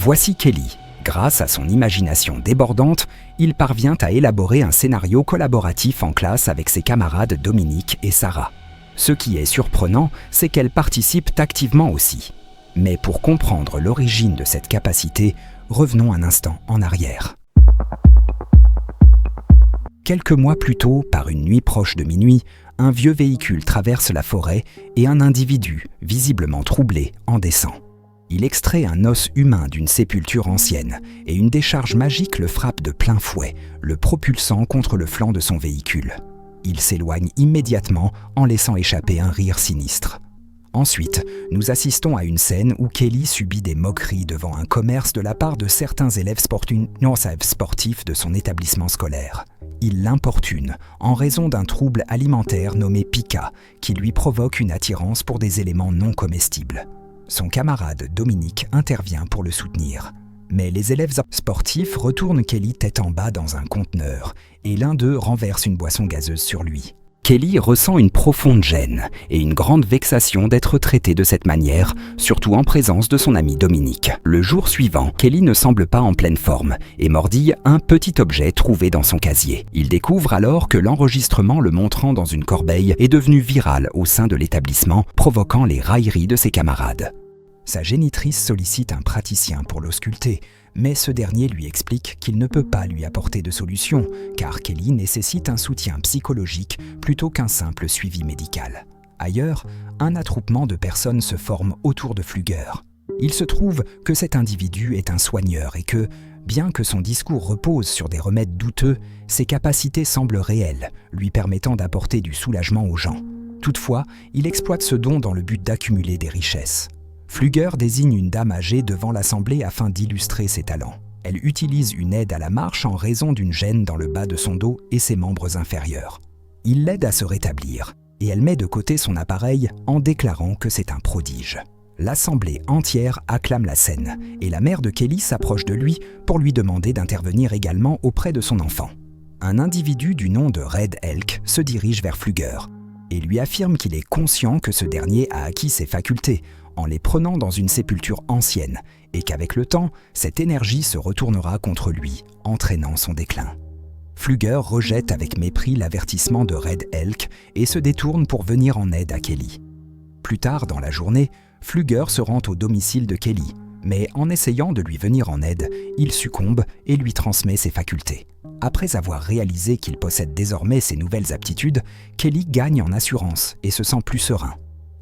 Voici Kelly. Grâce à son imagination débordante, il parvient à élaborer un scénario collaboratif en classe avec ses camarades Dominique et Sarah. Ce qui est surprenant, c'est qu'elles participent activement aussi. Mais pour comprendre l'origine de cette capacité, revenons un instant en arrière. Quelques mois plus tôt, par une nuit proche de minuit, un vieux véhicule traverse la forêt et un individu, visiblement troublé, en descend. Il extrait un os humain d'une sépulture ancienne et une décharge magique le frappe de plein fouet, le propulsant contre le flanc de son véhicule. Il s'éloigne immédiatement en laissant échapper un rire sinistre. Ensuite, nous assistons à une scène où Kelly subit des moqueries devant un commerce de la part de certains élèves sportifs de son établissement scolaire. Il l'importune en raison d'un trouble alimentaire nommé pica qui lui provoque une attirance pour des éléments non comestibles. Son camarade Dominique intervient pour le soutenir. Mais les élèves sportifs retournent Kelly tête en bas dans un conteneur et l'un d'eux renverse une boisson gazeuse sur lui. Kelly ressent une profonde gêne et une grande vexation d'être traité de cette manière, surtout en présence de son ami Dominique. Le jour suivant, Kelly ne semble pas en pleine forme et mordille un petit objet trouvé dans son casier. Il découvre alors que l'enregistrement le montrant dans une corbeille est devenu viral au sein de l'établissement, provoquant les railleries de ses camarades. Sa génitrice sollicite un praticien pour l'ausculter, mais ce dernier lui explique qu'il ne peut pas lui apporter de solution, car Kelly nécessite un soutien psychologique plutôt qu'un simple suivi médical. Ailleurs, un attroupement de personnes se forme autour de Flügger. Il se trouve que cet individu est un soigneur et que, bien que son discours repose sur des remèdes douteux, ses capacités semblent réelles, lui permettant d'apporter du soulagement aux gens. Toutefois, il exploite ce don dans le but d'accumuler des richesses. Flügger désigne une dame âgée devant l'assemblée afin d'illustrer ses talents. Elle utilise une aide à la marche en raison d'une gêne dans le bas de son dos et ses membres inférieurs. Il l'aide à se rétablir et elle met de côté son appareil en déclarant que c'est un prodige. L'assemblée entière acclame la scène et la mère de Kelly s'approche de lui pour lui demander d'intervenir également auprès de son enfant. Un individu du nom de Red Elk se dirige vers Flügger et lui affirme qu'il est conscient que ce dernier a acquis ses facultés en les prenant dans une sépulture ancienne, et qu'avec le temps, cette énergie se retournera contre lui, entraînant son déclin. Flügger rejette avec mépris l'avertissement de Red Elk et se détourne pour venir en aide à Kelly. Plus tard dans la journée, Flügger se rend au domicile de Kelly, mais en essayant de lui venir en aide, il succombe et lui transmet ses facultés. Après avoir réalisé qu'il possède désormais ses nouvelles aptitudes, Kelly gagne en assurance et se sent plus serein.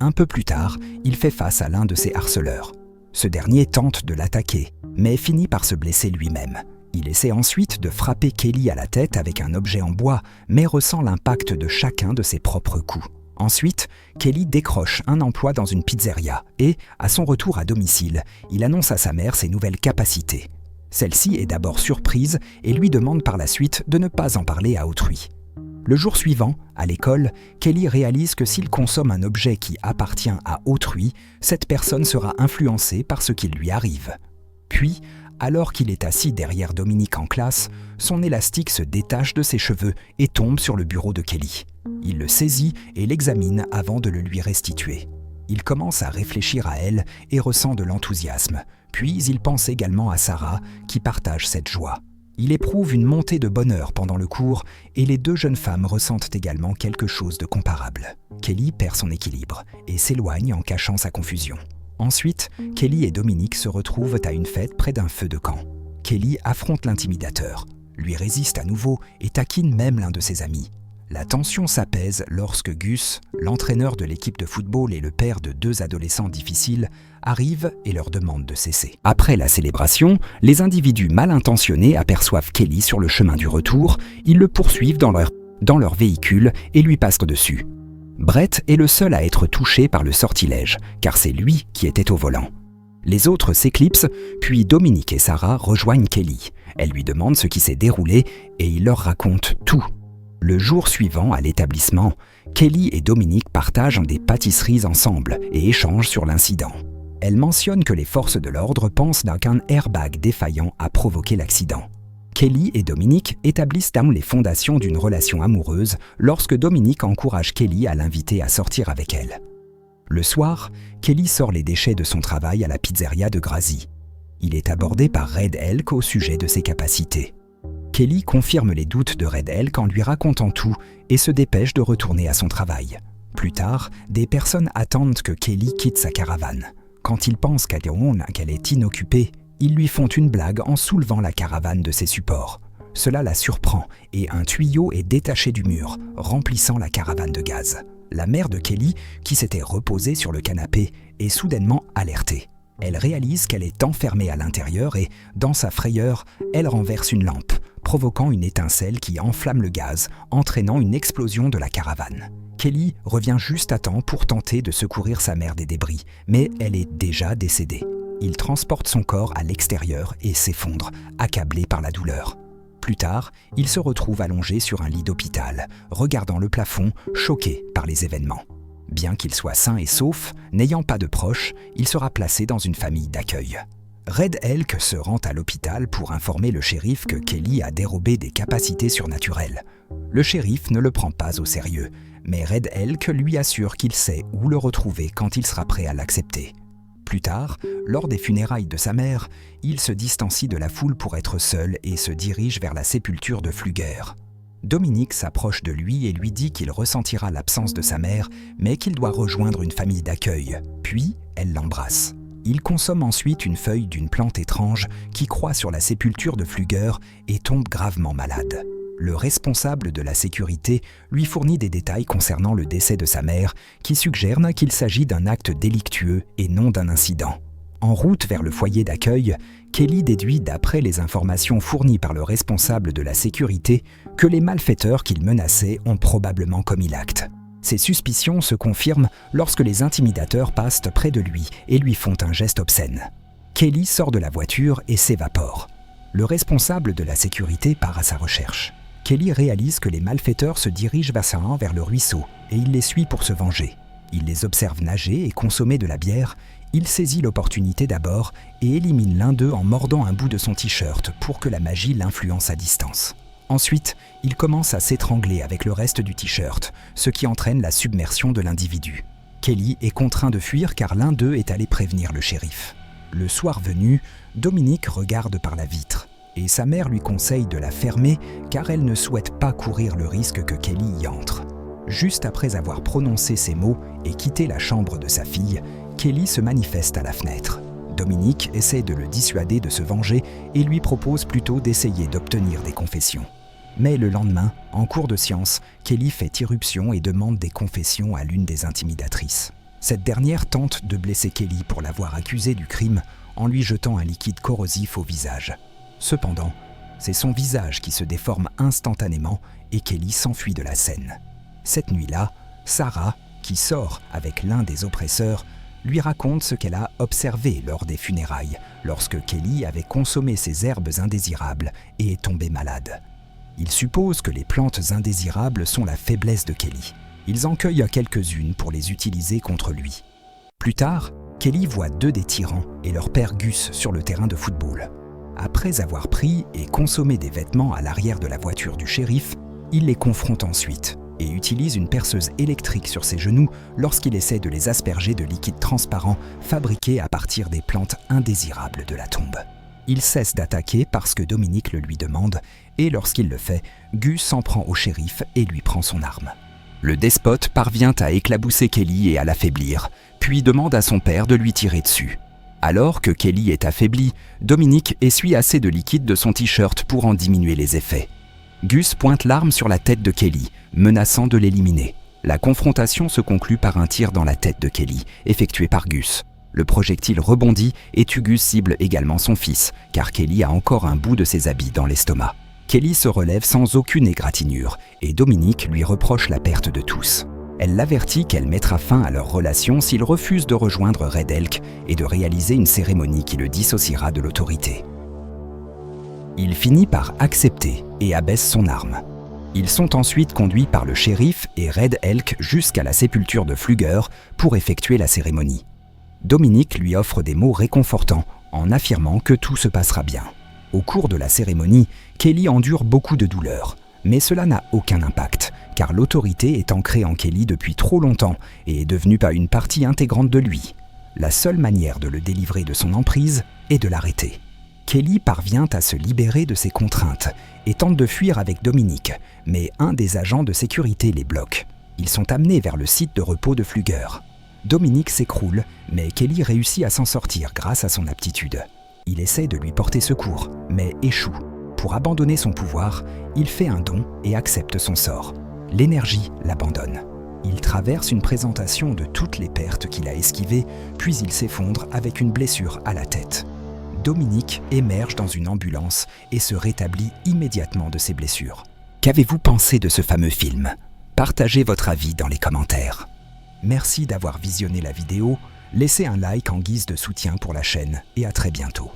Un peu plus tard, il fait face à l'un de ses harceleurs. Ce dernier tente de l'attaquer, mais finit par se blesser lui-même. Il essaie ensuite de frapper Kelly à la tête avec un objet en bois, mais ressent l'impact de chacun de ses propres coups. Ensuite, Kelly décroche un emploi dans une pizzeria et, à son retour à domicile, il annonce à sa mère ses nouvelles capacités. Celle-ci est d'abord surprise et lui demande par la suite de ne pas en parler à autrui. Le jour suivant, à l'école, Kelly réalise que s'il consomme un objet qui appartient à autrui, cette personne sera influencée par ce qui lui arrive. Puis, alors qu'il est assis derrière Dominique en classe, son élastique se détache de ses cheveux et tombe sur le bureau de Kelly. Il le saisit et l'examine avant de le lui restituer. Il commence à réfléchir à elle et ressent de l'enthousiasme. Puis il pense également à Sarah, qui partage cette joie. Il éprouve une montée de bonheur pendant le cours et les deux jeunes femmes ressentent également quelque chose de comparable. Kelly perd son équilibre et s'éloigne en cachant sa confusion. Ensuite, Kelly et Dominique se retrouvent à une fête près d'un feu de camp. Kelly affronte l'intimidateur, lui résiste à nouveau et taquine même l'un de ses amis. La tension s'apaise lorsque Gus, l'entraîneur de l'équipe de football et le père de deux adolescents difficiles, arrive et leur demande de cesser. Après la célébration, les individus mal intentionnés aperçoivent Kelly sur le chemin du retour, ils le poursuivent dans leur véhicule et lui passent dessus. Brett est le seul à être touché par le sortilège, car c'est lui qui était au volant. Les autres s'éclipsent, puis Dominique et Sarah rejoignent Kelly. Elle lui demande ce qui s'est déroulé et il leur raconte tout. Le jour suivant, à l'établissement, Kelly et Dominique partagent des pâtisseries ensemble et échangent sur l'incident. Elle mentionne que les forces de l'ordre pensent qu'un airbag défaillant a provoqué l'accident. Kelly et Dominique établissent les fondations d'une relation amoureuse lorsque Dominique encourage Kelly à l'inviter à sortir avec elle. Le soir, Kelly sort les déchets de son travail à la pizzeria de Grazi. Il est abordé par Red Elk au sujet de ses capacités. Kelly confirme les doutes de Red Elk en lui racontant tout et se dépêche de retourner à son travail. Plus tard, des personnes attendent que Kelly quitte sa caravane. Quand ils pensent qu'elle est inoccupée, ils lui font une blague en soulevant la caravane de ses supports. Cela la surprend et un tuyau est détaché du mur, remplissant la caravane de gaz. La mère de Kelly, qui s'était reposée sur le canapé, est soudainement alertée. Elle réalise qu'elle est enfermée à l'intérieur et, dans sa frayeur, elle renverse une lampe, provoquant une étincelle qui enflamme le gaz, entraînant une explosion de la caravane. Kelly revient juste à temps pour tenter de secourir sa mère des débris, mais elle est déjà décédée. Il transporte son corps à l'extérieur et s'effondre, accablé par la douleur. Plus tard, il se retrouve allongé sur un lit d'hôpital, regardant le plafond, choqué par les événements. Bien qu'il soit sain et sauf, n'ayant pas de proches, il sera placé dans une famille d'accueil. Red Elk se rend à l'hôpital pour informer le shérif que Kelly a dérobé des capacités surnaturelles. Le shérif ne le prend pas au sérieux, mais Red Elk lui assure qu'il sait où le retrouver quand il sera prêt à l'accepter. Plus tard, lors des funérailles de sa mère, il se distancie de la foule pour être seul et se dirige vers la sépulture de Flügger. Dominique s'approche de lui et lui dit qu'il ressentira l'absence de sa mère, mais qu'il doit rejoindre une famille d'accueil. Puis, elle l'embrasse. Il consomme ensuite une feuille d'une plante étrange qui croît sur la sépulture de Flügger et tombe gravement malade. Le responsable de la sécurité lui fournit des détails concernant le décès de sa mère qui suggèrent qu'il s'agit d'un acte délictueux et non d'un incident. En route vers le foyer d'accueil, Kelly déduit d'après les informations fournies par le responsable de la sécurité que les malfaiteurs qu'il menaçait ont probablement commis l'acte. Ces suspicions se confirment lorsque les intimidateurs passent près de lui et lui font un geste obscène. Kelly sort de la voiture et s'évapore. Le responsable de la sécurité part à sa recherche. Kelly réalise que les malfaiteurs se dirigent vers le ruisseau et il les suit pour se venger. Il les observe nager et consommer de la bière. Il saisit l'opportunité d'abord et élimine l'un d'eux en mordant un bout de son t-shirt pour que la magie l'influence à distance. Ensuite, il commence à s'étrangler avec le reste du t-shirt, ce qui entraîne la submersion de l'individu. Kelly est contraint de fuir car l'un d'eux est allé prévenir le shérif. Le soir venu, Dominique regarde par la vitre et sa mère lui conseille de la fermer car elle ne souhaite pas courir le risque que Kelly y entre. Juste après avoir prononcé ces mots et quitté la chambre de sa fille, Kelly se manifeste à la fenêtre. Dominique essaie de le dissuader de se venger et lui propose plutôt d'essayer d'obtenir des confessions. Mais le lendemain, en cours de science, Kelly fait irruption et demande des confessions à l'une des intimidatrices. Cette dernière tente de blesser Kelly pour l'avoir accusé du crime en lui jetant un liquide corrosif au visage. Cependant, c'est son visage qui se déforme instantanément et Kelly s'enfuit de la scène. Cette nuit-là, Sarah, qui sort avec l'un des oppresseurs, lui raconte ce qu'elle a observé lors des funérailles, lorsque Kelly avait consommé ses herbes indésirables et est tombée malade. Il suppose que les plantes indésirables sont la faiblesse de Kelly. Ils en cueillent quelques-unes pour les utiliser contre lui. Plus tard, Kelly voit 2 des tyrans et leur père Gus sur le terrain de football. Après avoir pris et consommé des vêtements à l'arrière de la voiture du shérif, il les confronte ensuite et utilise une perceuse électrique sur ses genoux lorsqu'il essaie de les asperger de liquide transparent fabriqué à partir des plantes indésirables de la tombe. Il cesse d'attaquer parce que Dominique le lui demande et lorsqu'il le fait, Gus s'en prend au shérif et lui prend son arme. Le despote parvient à éclabousser Kelly et à l'affaiblir, puis demande à son père de lui tirer dessus. Alors que Kelly est affaibli, Dominique essuie assez de liquide de son t-shirt pour en diminuer les effets. Gus pointe l'arme sur la tête de Kelly, menaçant de l'éliminer. La confrontation se conclut par un tir dans la tête de Kelly, effectué par Gus. Le projectile rebondit et Gus cible également son fils, car Kelly a encore un bout de ses habits dans l'estomac. Kelly se relève sans aucune égratignure et Dominique lui reproche la perte de tous. Elle l'avertit qu'elle mettra fin à leur relation s'il refuse de rejoindre Red Elk et de réaliser une cérémonie qui le dissociera de l'autorité. Il finit par accepter et abaisse son arme. Ils sont ensuite conduits par le shérif et Red Elk jusqu'à la sépulture de Flügger pour effectuer la cérémonie. Dominique lui offre des mots réconfortants en affirmant que tout se passera bien. Au cours de la cérémonie, Kelly endure beaucoup de douleurs, mais cela n'a aucun impact, car l'autorité est ancrée en Kelly depuis trop longtemps et est devenue une partie intégrante de lui. La seule manière de le délivrer de son emprise est de l'arrêter. Kelly parvient à se libérer de ses contraintes et tente de fuir avec Dominique, mais un des agents de sécurité les bloque. Ils sont amenés vers le site de repos de Flügger. Dominique s'écroule, mais Kelly réussit à s'en sortir grâce à son aptitude. Il essaie de lui porter secours, mais échoue. Pour abandonner son pouvoir, il fait un don et accepte son sort. L'énergie l'abandonne. Il traverse une présentation de toutes les pertes qu'il a esquivées, puis il s'effondre avec une blessure à la tête. Dominique émerge dans une ambulance et se rétablit immédiatement de ses blessures. Qu'avez-vous pensé de ce fameux film ? Partagez votre avis dans les commentaires. Merci d'avoir visionné la vidéo, laissez un like en guise de soutien pour la chaîne et à très bientôt.